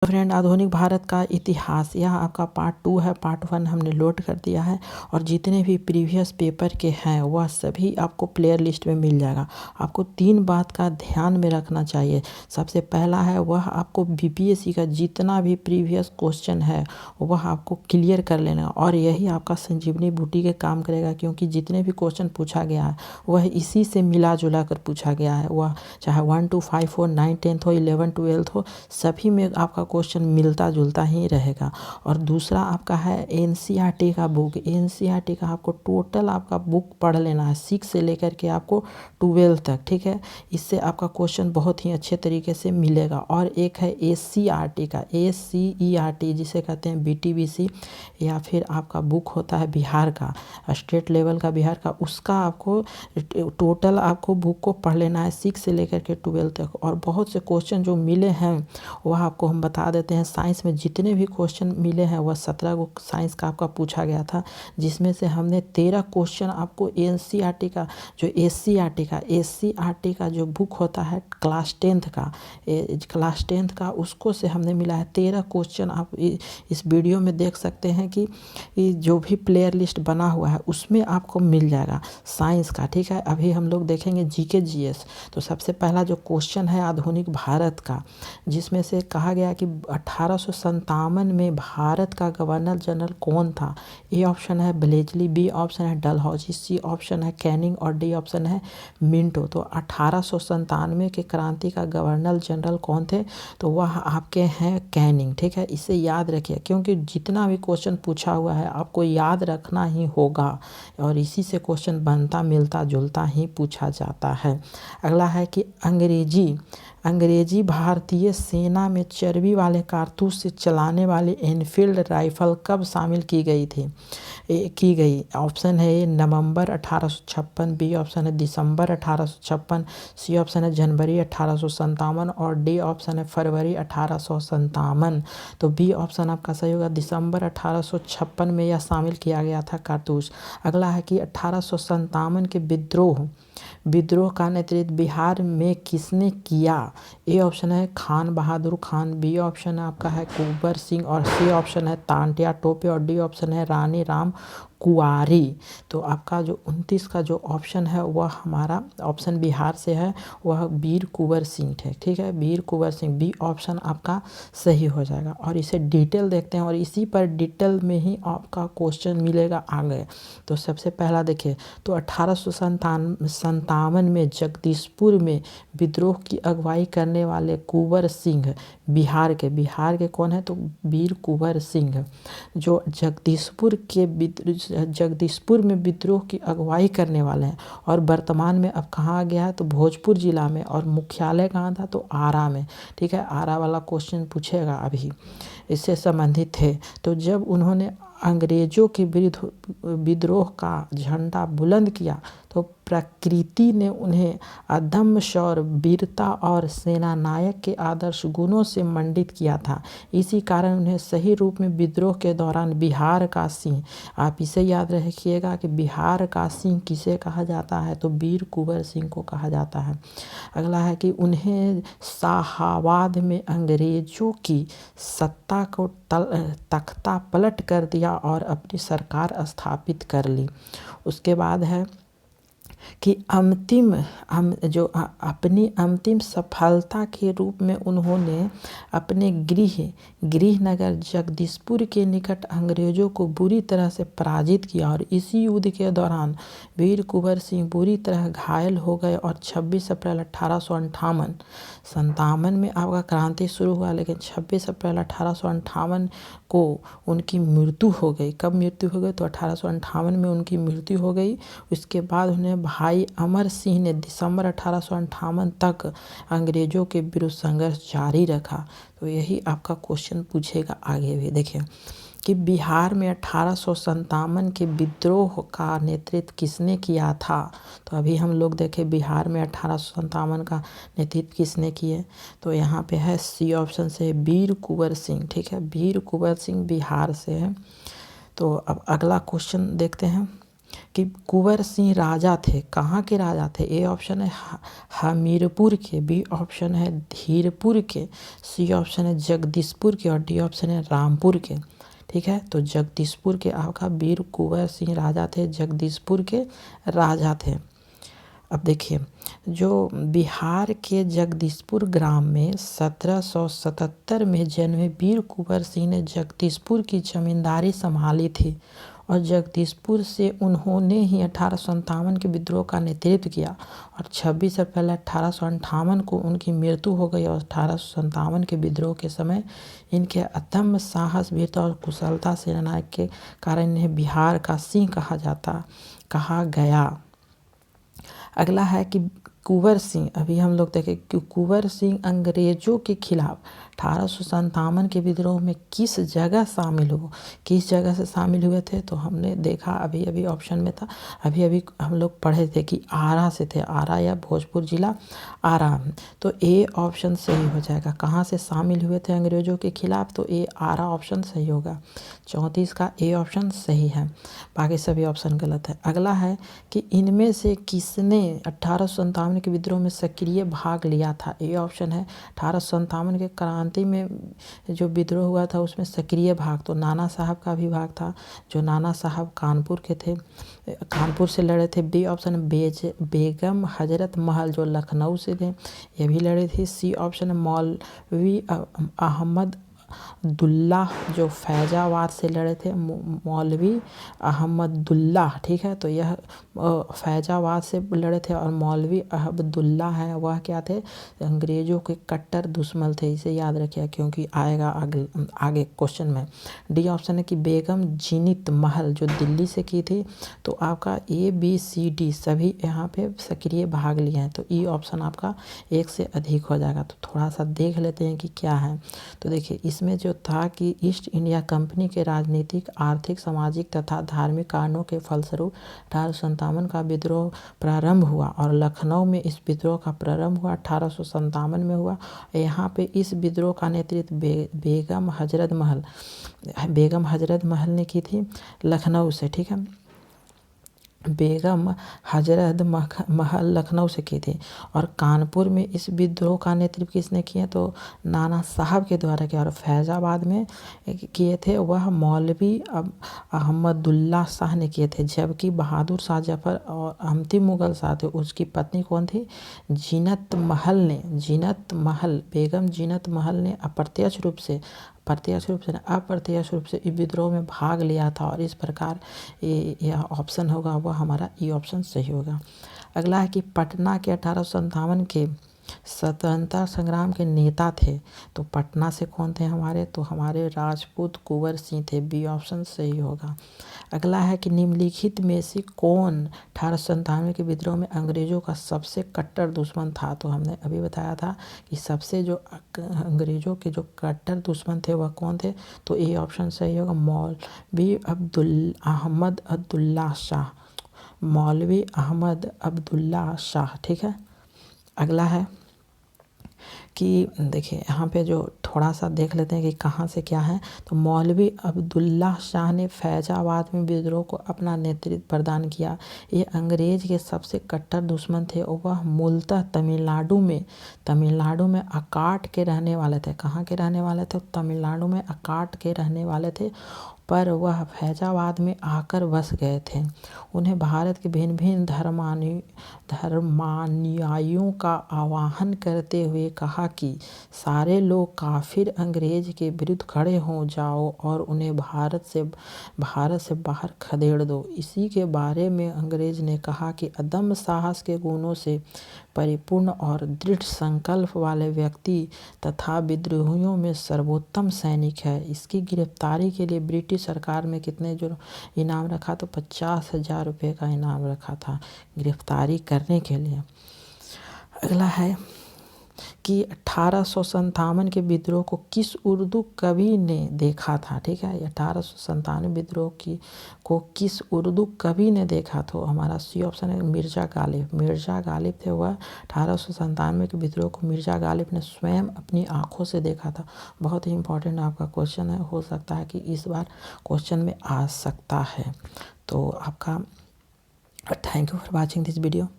तो फ्रेंड, आधुनिक भारत का इतिहास, यह आपका पार्ट 2 है। पार्ट 1 हमने लोड कर दिया है और जितने भी प्रीवियस पेपर के हैं वह सभी आपको प्लेयर लिस्ट में मिल जाएगा। आपको 3 बात का ध्यान में रखना चाहिए। सबसे पहला है वह आपको बीपीएससी का जितना भी प्रीवियस क्वेश्चन है वह आपको क्लियर कर लेना, और यही आपका संजीवनी बूटी के काम करेगा, क्योंकि जितने भी क्वेश्चन पूछा गया है वह इसी से मिला जुला कर पूछा गया है। वह चाहे 1 to 5 हो, 9 10th हो, 11 12th हो, सभी में आपका क्वेश्चन मिलता जुलता ही रहेगा। और दूसरा आपका है एनसीईआरटी का बुक। एनसीईआरटी का आपको टोटल आपका बुक पढ़ लेना है 6 से लेकर के आपको 12 तक, ठीक है। इससे आपका क्वेश्चन बहुत ही अच्छे तरीके से मिलेगा। और एक है एससीईआरटी का, एससीईआरटी जिसे कहते हैं बीटीबीसी, या फिर आपका बुक होता है बिहार का, स्टेट लेवल का बिहार का, उसका आपको टोटल आपको बुक को पढ़ लेना है 6 से लेकर के 12 तक। और बहुत से क्वेश्चन जो मिले हैं वह आपको हम बता देते हैं। साइंस में जितने भी क्वेश्चन मिले हैं वह 17 को साइंस का आपका पूछा गया था, जिसमें से हमने 13 क्वेश्चन आपको एनसीईआरटी का, जो एससीईआरटी का जो बुक होता है क्लास 10th का उसको से हमने मिला है 13 क्वेश्चन। आप इस वीडियो में देख सकते हैं कि जो भी प्लेयर लिस्ट बना हुआ है उसमें आपको मिल जाएगा साइंस का, ठीक है। अभी हम लोग देखेंगे जीके जीएस। तो सबसे पहला जो क्वेश्चन है आधुनिक भारत का, जिसमें से कहा गया कि 1857 में भारत का गवर्नर जनरल कौन था। ए ऑप्शन है ब्लेजली, बी ऑप्शन है डलहौजी, सी ऑप्शन है कैनिंग और डी ऑप्शन है मिंटो। तो 1897 के क्रांति का गवर्नर जनरल कौन थे, तो वह आपके हैं कैनिंग, ठीक है। इसे याद रखिए, क्योंकि जितना भी क्वेश्चन पूछा हुआ है आपको याद रखना ही होगा, और इसी से क्वेश्चन बनता मिलता जुलता ही पूछा जाता है। अगला है कि अंग्रेजी भारतीय सेना में चर्बी वाले कारतूस से चलाने वाली एनफील्ड राइफल कब शामिल की गई। ऑप्शन है ए नवंबर 1856, बी ऑप्शन है दिसंबर 1856, सी ऑप्शन है जनवरी 1857 और डी ऑप्शन है फरवरी 1857। तो बी ऑप्शन आपका सही होगा, दिसंबर 1856 में यह शामिल किया गया था कारतूस। अगला है कि 1857 के विद्रोह का नेतृत्व बिहार में किसने किया। ए ऑप्शन है खान बहादुर खान, बी ऑप्शन आपका है कुंवर सिंह और सी ऑप्शन है तांटिया टोपे और डी ऑप्शन है रानी राम कुंवारी। तो आपका जो 29 का जो ऑप्शन है वह हमारा ऑप्शन बिहार से है, वह वीर कुंवर सिंह है, ठीक है। वीर कुंवर सिंह, बी ऑप्शन आपका सही हो जाएगा। और इसे डिटेल देखते हैं और इसी पर डिटेल में ही आपका क्वेश्चन मिलेगा आगे। तो सबसे पहला देखिए, तो 1857 में जगदीशपुर में विद्रोह की अगुवाई करने वाले कुंवर सिंह बिहार के कौन है, तो वीर कुंवर सिंह, जो जगदीशपुर में विद्रोह की अगुवाई करने वाले हैं। और वर्तमान में अब कहाँ गया है, तो भोजपुर जिला में, और मुख्यालय कहाँ था, तो आरा में, ठीक है। आरा वाला क्वेश्चन पूछेगा अभी, इससे संबंधित थे। तो जब उन्होंने अंग्रेजों के विरुद्ध विद्रोह का झंडा बुलंद किया तो प्रकृति ने उन्हें अदम्य शौर्य, वीरता और सेना नायक के आदर्श गुणों से मंडित किया था। इसी कारण उन्हें सही रूप में विद्रोह के दौरान बिहार का सिंह, आप इसे याद रखिएगा कि बिहार का सिंह किसे कहा जाता है, तो वीर कुंवर सिंह को कहा जाता है। अगला है कि उन्हें शाहाबाद में अंग्रेजों की सत्ता को तख्ता पलट कर दिया और अपनी सरकार स्थापित कर ली। उसके बाद है कि अपनी अंतिम सफलता के रूप में उन्होंने अपने गृह नगर जगदीशपुर के निकट अंग्रेजों को बुरी तरह से पराजित किया। और इसी युद्ध के दौरान वीर कुंवर सिंह बुरी तरह घायल हो गए और 26 अप्रैल 1857 में आपका क्रांति शुरू हुआ, लेकिन 26 अप्रैल 1858 को उनकी मृत्यु हो गई। कब मृत्यु हो गई, तो 1858 में उनकी मृत्यु हो गई। उसके बाद उन्हें भाई अमर सिंह ने दिसंबर 1858 तक अंग्रेजों के विरुद्ध संघर्ष जारी रखा। तो यही आपका क्वेश्चन पूछेगा आगे भी। देखिए कि बिहार में 1857 के विद्रोह का नेतृत्व किसने किया था। तो अभी हम लोग देखें बिहार में 1857 का नेतृत्व किसने किए, तो यहाँ पे है सी ऑप्शन से वीर कुंवर सिंह, ठीक है। वीर कुंवर सिंह बिहार से है। तो अब अगला क्वेश्चन देखते हैं कि कुंवर सिंह राजा थे, कहाँ के राजा थे? ए ऑप्शन है हमीरपुर के, बी ऑप्शन है धीरपुर के, सी ऑप्शन है जगदीशपुर के और डी ऑप्शन है रामपुर के। ठीक है, तो जगदीशपुर के आपका वीर कुंवर सिंह राजा थे, जगदीशपुर के राजा थे। अब देखिए, जो बिहार के जगदीशपुर ग्राम में 1777 में जन्मे वीर कुंवर सिंह ने जगदीशपुर की जमींदारी संभाली थी और जगदीशपुर से उन्होंने ही 1857 के विद्रोह का नेतृत्व किया और 26 अप्रैल 1858 को उनकी मृत्यु हो गई। और 1857 के विद्रोह के समय इनके अदम्य साहस, वीरता और कुशलता सेनानायक के कारण इन्हें बिहार का सिंह कहा गया। अगला है कि कुंवर सिंह, अभी हम लोग देखें कि कुंवर सिंह अंग्रेजों के खिलाफ 1857 के विद्रोह में किस जगह से शामिल हुए थे? तो हमने देखा अभी ऑप्शन में था, अभी हम लोग पढ़े थे कि आरा से थे, आरा या भोजपुर जिला आरा। तो ए ऑप्शन सही हो जाएगा। कहाँ से शामिल हुए थे अंग्रेजों के खिलाफ? तो ए आरा ऑप्शन सही होगा। 34 का ए ऑप्शन सही है, बाकी सभी ऑप्शन गलत है। अगला है कि इनमें से किसने 1857 के विद्रोह में सक्रिय भाग लिया था? ए ऑप्शन है 1857 के क्रांति में जो विद्रोह हुआ था उसमें सक्रिय भाग, तो नाना साहब का भी भाग था, जो नाना साहब कानपुर के थे, कानपुर से लड़े थे। बी ऑप्शन बेगम हजरत महल जो लखनऊ से थे, ये भी लड़े थे। सी ऑप्शन मौलवी अहमद दुल्ला जो फैजाबाद से लड़े थे, मौलवी अहमदुल्ला। ठीक है, तो यह फैजाबाद से लड़े थे और मौलवी अहमदुल्ला है वह क्या थे? अंग्रेजों के कट्टर दुश्मन थे। इसे याद रखिए क्योंकि आएगा आगे क्वेश्चन में। डी ऑप्शन है कि बेगम जीनत महल जो दिल्ली से की थी। तो आपका ए बी सी डी सभी यहाँ पे सक्रिय भाग लिए हैं, तो ई ऑप्शन आपका एक से अधिक हो जाएगा। तो थोड़ा सा देख लेते हैं कि क्या है। तो देखिए, इसमें जो था कि ईस्ट इंडिया कंपनी के राजनीतिक, आर्थिक, सामाजिक तथा धार्मिक कारणों के फलस्वरूप 1857 का विद्रोह प्रारंभ हुआ और लखनऊ में इस विद्रोह का प्रारंभ हुआ 1857 में हुआ। यहाँ पे इस विद्रोह का नेतृत्व बेगम हजरत महल ने की थी लखनऊ से। ठीक है, बेगम हजरत महल लखनऊ से की थी। और कानपुर में इस विद्रोह का नेतृत्व किसने किया? तो नाना साहब के द्वारा किया। और फैजाबाद में किए थे वह मौलवी अहमदुल्ला शाह ने किए थे। जबकि बहादुर शाह जफर और अंतिम मुगल शाह थे, उसकी पत्नी कौन थी? बेगम जीनत महल ने अप्रत्यक्ष रूप से इस विद्रोह में भाग लिया था। और इस प्रकार यह ऑप्शन होगा वह हमारा ई ऑप्शन सही होगा। अगला है कि पटना के 1857 के स्वतंत्रता संग्राम के नेता थे। तो पटना से कौन थे हमारे? तो हमारे राजपूत कुंवर सिंह थे, बी ऑप्शन सही होगा। अगला है कि निम्नलिखित में से कौन 1857 के विद्रोह में अंग्रेजों का सबसे कट्टर दुश्मन था? तो हमने अभी बताया था कि सबसे जो अंग्रेजों के जो कट्टर दुश्मन थे वह कौन थे? तो ए ऑप्शन सही होगा, मौलवी अहमद अब्दुल्ला शाह। ठीक है, अगला है कि देखिए यहाँ पे जो थोड़ा सा देख लेते हैं कि कहाँ से क्या है। तो मौलवी अब्दुल्ला शाह ने फैजाबाद में विद्रोह को अपना नेतृत्व प्रदान किया। ये अंग्रेज के सबसे कट्टर दुश्मन थे और वह मूलतः तमिलनाडु में अकाट के रहने वाले थे। कहाँ के रहने वाले थे? तमिलनाडु में अकाट के रहने वाले थे, पर वह फैजाबाद में आकर बस गए थे। उन्हें भारत के भिन्न भिन्न धर्मानुयायियों का आह्वान करते हुए कहा कि सारे लोग काफिर अंग्रेज के विरुद्ध खड़े हो जाओ और उन्हें भारत से बाहर खदेड़ दो। इसी के बारे में अंग्रेज ने कहा कि अदम्य साहस के गुणों से परिपूर्ण और दृढ़ संकल्प वाले व्यक्ति तथा विद्रोहियों में सर्वोत्तम सैनिक है। इसकी गिरफ्तारी के लिए ब्रिटिश सरकार में कितने जो इनाम रखा? तो 50,000 रुपये का इनाम रखा था गिरफ्तारी करने के लिए। अगला है कि 1857 के विद्रोह को किस उर्दू कवि ने देखा था? ठीक है, 1857 विद्रोह को किस उर्दू कवि ने देखा? तो हमारा सी ऑप्शन है मिर्ज़ा गालिब थे वह। 1897 के विद्रोह को मिर्ज़ा गालिब ने स्वयं अपनी आंखों से देखा था। बहुत ही इंपॉर्टेंट आपका क्वेश्चन है, हो सकता है कि इस बार क्वेश्चन में आ सकता है। तो आपका thank you for watching this video.